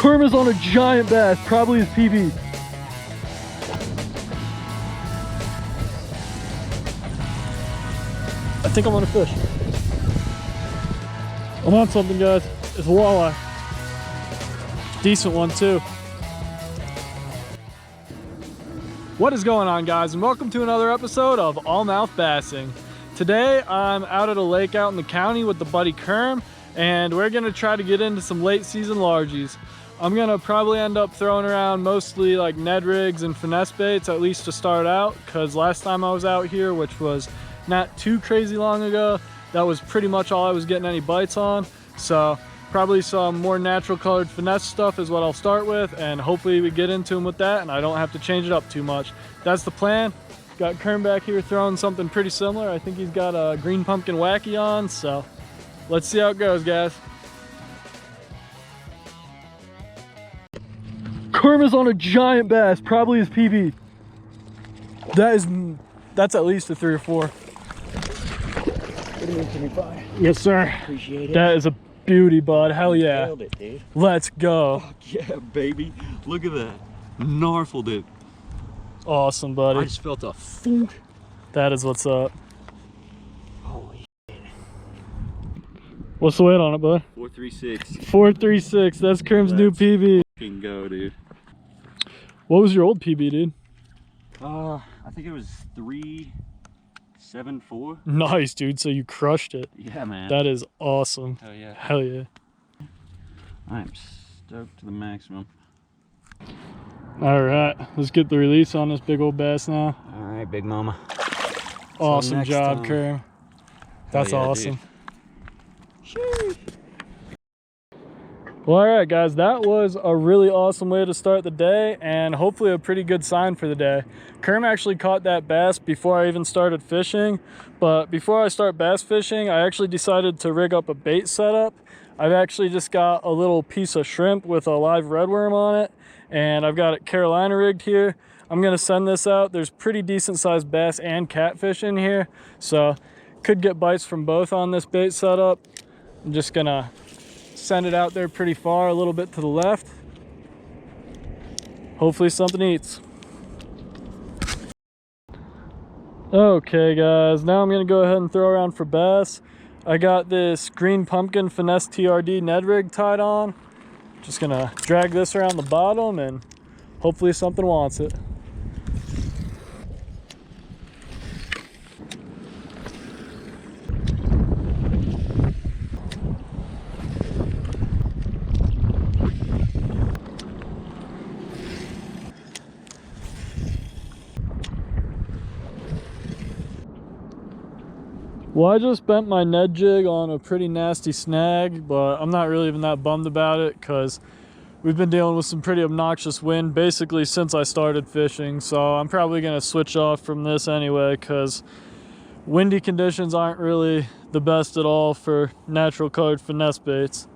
Kerm is on a giant bass, probably his PB. I think I'm on a fish. I'm on something, guys. It's a walleye. Decent one too. What is going on, guys, and welcome to another episode of All Mouth Bassing. Today I'm out at a lake out in the county with the buddy Kerm, and we're gonna try to get into some late season largies. I'm gonna probably end up throwing around mostly like Ned rigs and finesse baits, at least to start out, because last time I was out here, which was not too crazy long ago, that was pretty much all I was getting any bites on. So probably some more natural colored finesse stuff is what I'll start with, and hopefully we get into them with that and I don't have to change it up too much. That's the plan. Got Kerm back here throwing something pretty similar. I think he's got a green pumpkin wacky on, so let's see how it goes, guys. Kerm is on a giant bass, probably his PB. That's at least a 3 or 4. Yes, sir. Appreciate it. That is a beauty, bud. Hell yeah. Nailed it, dude. Let's go. Fuck yeah, baby. Look at that. Narfled it. Awesome, buddy. I just felt a thunk. That is what's up. Holy shit. What's the weight on it, bud? 436. 436. That's Kerm's new PB. Fucking go, dude. What was your old PB, dude? I think it was 374. Nice, dude. So you crushed it. Yeah, man. That is awesome. Hell yeah. Hell yeah. I'm stoked to the maximum. All right, let's get the release on this big old bass now. All right, big mama. Awesome next job, time. Kerm. That's Hell yeah, awesome. Dude. Well, all right, guys, that was a really awesome way to start the day, and hopefully a pretty good sign for the day. Kerm actually caught that bass before I even started fishing, but before I start bass fishing, I actually decided to rig up a bait setup. I've actually just got a little piece of shrimp with a live redworm on it, and I've got it Carolina rigged here. I'm gonna send this out. There's pretty decent sized bass and catfish in here, so could get bites from both on this bait setup. I'm just gonna send it out there pretty far, a little bit to the left. Hopefully something eats. Okay, guys, now I'm gonna go ahead and throw around for bass. I got this green pumpkin finesse TRD Ned rig tied on. Just gonna drag this around the bottom and hopefully something wants it. Well, I just bent my Ned jig on a pretty nasty snag, but I'm not really even that bummed about it because we've been dealing with some pretty obnoxious wind basically since I started fishing. So I'm probably going to switch off from this anyway because windy conditions aren't really the best at all for natural colored finesse baits.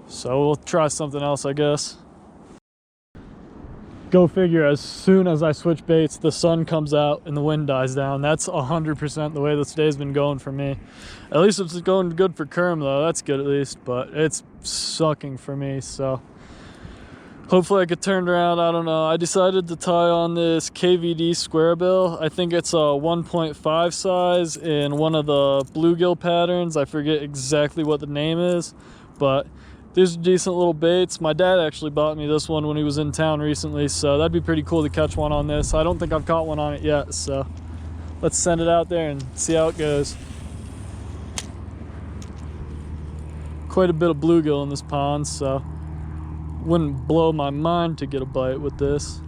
So we'll try something else, I guess. Go figure, as soon as I switch baits, the sun comes out and the wind dies down. That's 100% the way this day's been going for me. At least it's going good for Kerm, though. That's good at least, but it's sucking for me, so hopefully I get turned around. I don't know. I decided to tie on this KVD square bill. I think it's a 1.5 size in one of the bluegill patterns. I forget exactly what the name is, but these are decent little baits. My dad actually bought me this one when he was in town recently, so that'd be pretty cool to catch one on this. I don't think I've caught one on it yet, so let's send it out there and see how it goes. Quite a bit of bluegill in this pond, so wouldn't blow my mind to get a bite with this.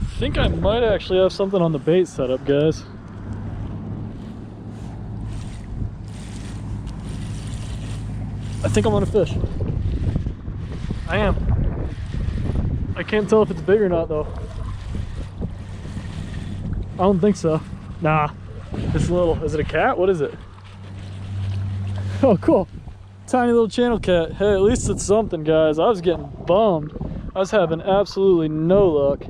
I think I might actually have something on the bait setup, guys. I think I'm on a fish. I am. I can't tell if it's big or not though. I don't think so. Nah, it's little. Is it a cat? What is it? Oh, cool. Tiny little channel cat. Hey, at least it's something, guys. I was getting bummed. I was having absolutely no luck.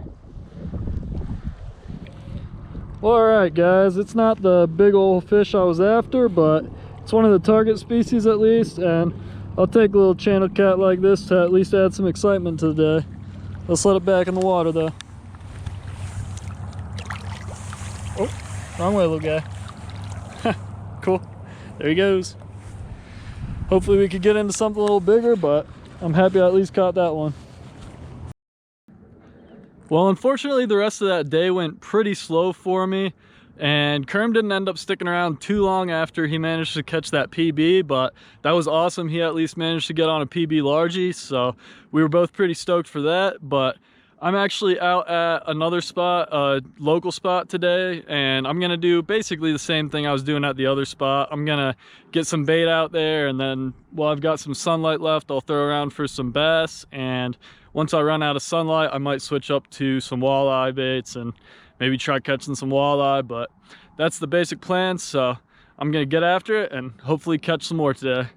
Well, all right, guys. It's not the big old fish I was after, but It's one of the target species at least, and I'll take a little channel cat like this to at least add some excitement to the day. Let's let it back in the water though. Oh, wrong way, little guy. Cool. There he goes. Hopefully we could get into something a little bigger, but I'm happy I at least caught that one. Well, unfortunately, the rest of that day went pretty slow for me, and Kerm didn't end up sticking around too long after he managed to catch that PB, but that was awesome. He at least managed to get on a PB largie, so we were both pretty stoked for that. But I'm actually out at another spot, a local spot today, and I'm gonna do basically the same thing I was doing at the other spot. I'm gonna get some bait out there, and then while I've got some sunlight left, I'll throw around for some bass, and once I run out of sunlight, I might switch up to some walleye baits and maybe try catching some walleye, but that's the basic plan. So I'm gonna get after it and hopefully catch some more today.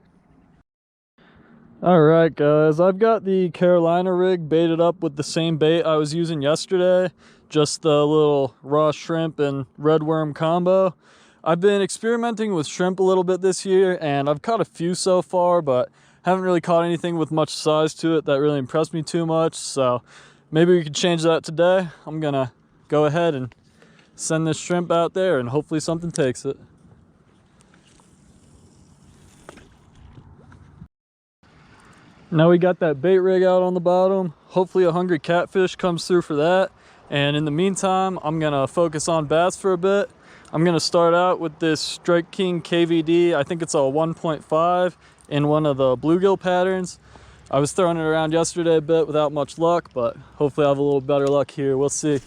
All right, guys, I've got the Carolina rig baited up with the same bait I was using yesterday, just the little raw shrimp and red worm combo. I've been experimenting with shrimp a little bit this year, and I've caught a few so far, but haven't really caught anything with much size to it that really impressed me too much. So maybe we could change that today. I'm gonna go ahead and send this shrimp out there and hopefully something takes it. Now we got that bait rig out on the bottom. Hopefully a hungry catfish comes through for that. And in the meantime, I'm gonna focus on bass for a bit. I'm gonna start out with this Strike King KVD. I think it's a 1.5 in one of the bluegill patterns. I was throwing it around yesterday a bit without much luck, but hopefully I'll have a little better luck here. We'll see.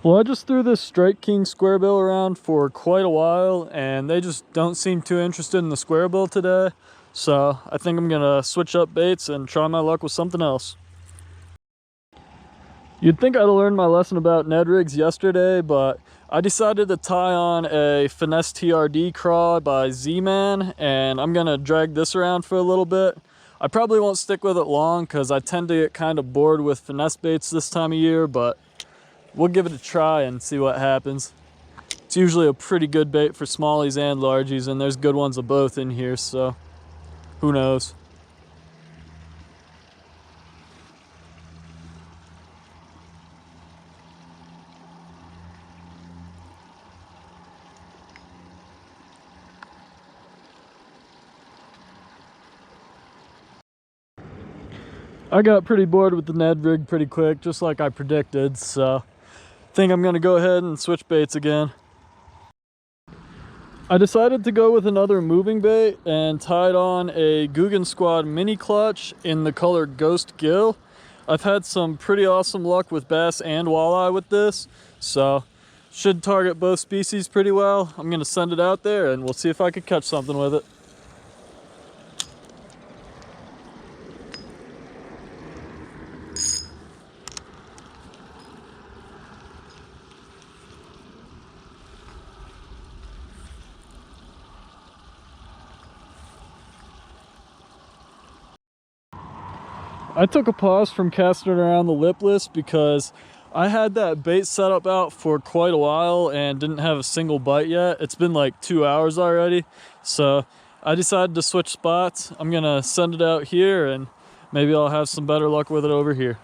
Well, I just threw this Strike King square bill around for quite a while, and they just don't seem too interested in the square bill today. So I think I'm gonna switch up baits and try my luck with something else. You'd think I'd learned my lesson about Ned rigs yesterday, but I decided to tie on a Finesse TRD craw by Z-Man, and I'm gonna drag this around for a little bit. I probably won't stick with it long because I tend to get kind of bored with finesse baits this time of year, but we'll give it a try and see what happens. It's usually a pretty good bait for smallies and largies, and there's good ones of both in here, so who knows. I got pretty bored with the Ned rig pretty quick, just like I predicted, so I think I'm gonna go ahead and switch baits again. I decided to go with another moving bait and tied on a Guggen Squad mini clutch in the color Ghost Gill. I've had some pretty awesome luck with bass and walleye with this, so should target both species pretty well. I'm gonna send it out there and we'll see if I can catch something with it. I took a pause from casting it around the lipless because I had that bait set up out for quite a while and didn't have a single bite yet. It's been like 2 hours already, so I decided to switch spots. I'm gonna send it out here and maybe I'll have some better luck with it over here.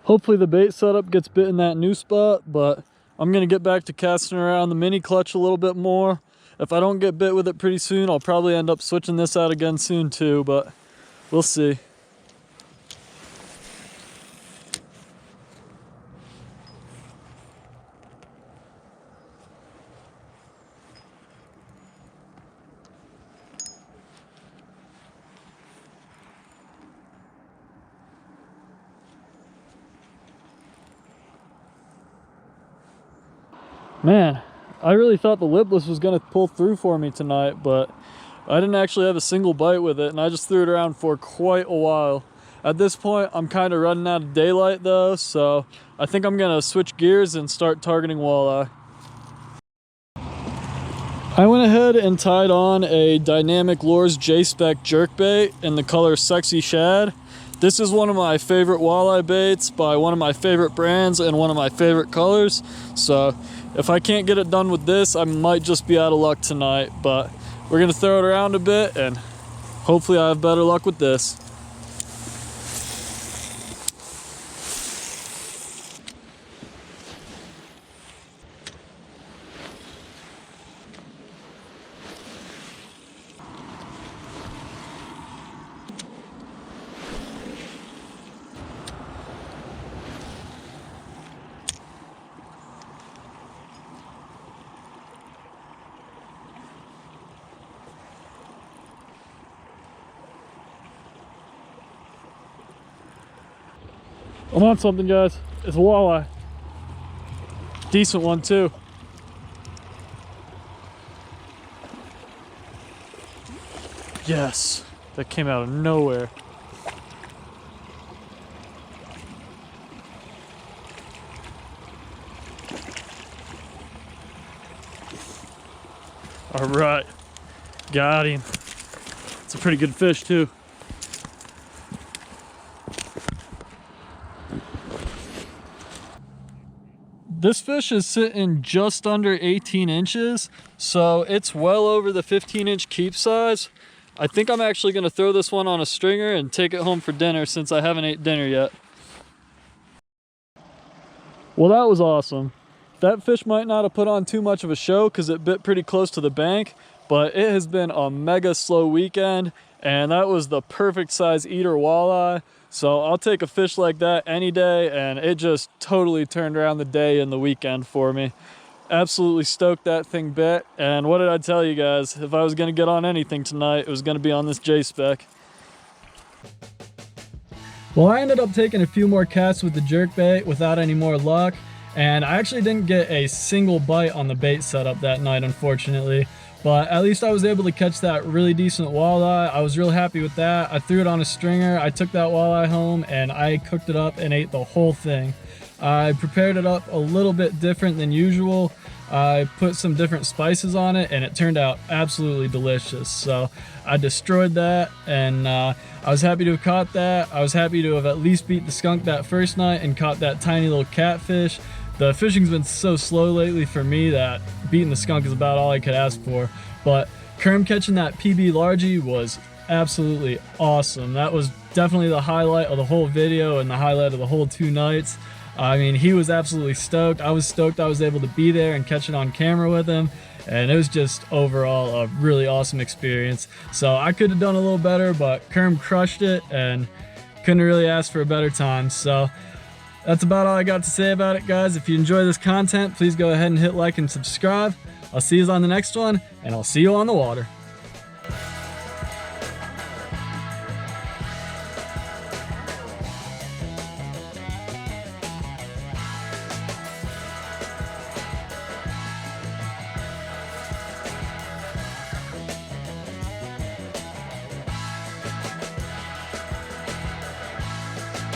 Hopefully the bait setup gets bit in that new spot, but I'm gonna get back to casting around the mini clutch a little bit more. If I don't get bit with it pretty soon, I'll probably end up switching this out again soon too, but we'll see. Man, I really thought the lipless was gonna pull through for me tonight, but I didn't actually have a single bite with it, and I just threw it around for quite a while. At this point, I'm kind of running out of daylight though, so I think I'm gonna switch gears and start targeting walleye. I went ahead and tied on a Dynamic Lures j-spec jerkbait in the color Sexy Shad. This is one of my favorite walleye baits by one of my favorite brands and one of my favorite colors. So if I can't get it done with this, I might just be out of luck tonight, but we're gonna throw it around a bit and hopefully I have better luck with this. I'm on something, guys. It's a walleye. Decent one too. Yes, that came out of nowhere. All right, got him. It's a pretty good fish too. This fish is sitting just under 18 inches, so it's well over the 15-inch keep size. I think I'm actually gonna throw this one on a stringer and take it home for dinner since I haven't ate dinner yet. Well, that was awesome. That fish might not have put on too much of a show because it bit pretty close to the bank, but it has been a mega slow weekend, and that was the perfect size eater walleye. So I'll take a fish like that any day, and it just totally turned around the day and the weekend for me. Absolutely stoked that thing bit, and what did I tell you guys? If I was gonna get on anything tonight, it was gonna be on this j-spec. Well, I ended up taking a few more casts with the jerkbait without any more luck, and I actually didn't get a single bite on the bait setup that night, unfortunately. But at least I was able to catch that really decent walleye. I was real happy with that. I threw it on a stringer. I took that walleye home and I cooked it up and ate the whole thing. I prepared it up a little bit different than usual. I put some different spices on it and it turned out absolutely delicious. So I destroyed that, and I was happy to have caught that. I was happy to have at least beat the skunk that first night and caught that tiny little catfish. The fishing's been so slow lately for me that beating the skunk is about all I could ask for. But Kerm catching that PB largie was absolutely awesome. That was definitely the highlight of the whole video and the highlight of the whole 2 nights. I mean, he was absolutely stoked. I was stoked I was able to be there and catch it on camera with him. And it was just overall a really awesome experience. So I could have done a little better, but Kerm crushed it and couldn't really ask for a better time. So that's about all I got to say about it, guys. If you enjoy this content, please go ahead and hit like and subscribe. I'll see you on the next one, and I'll see you on the water.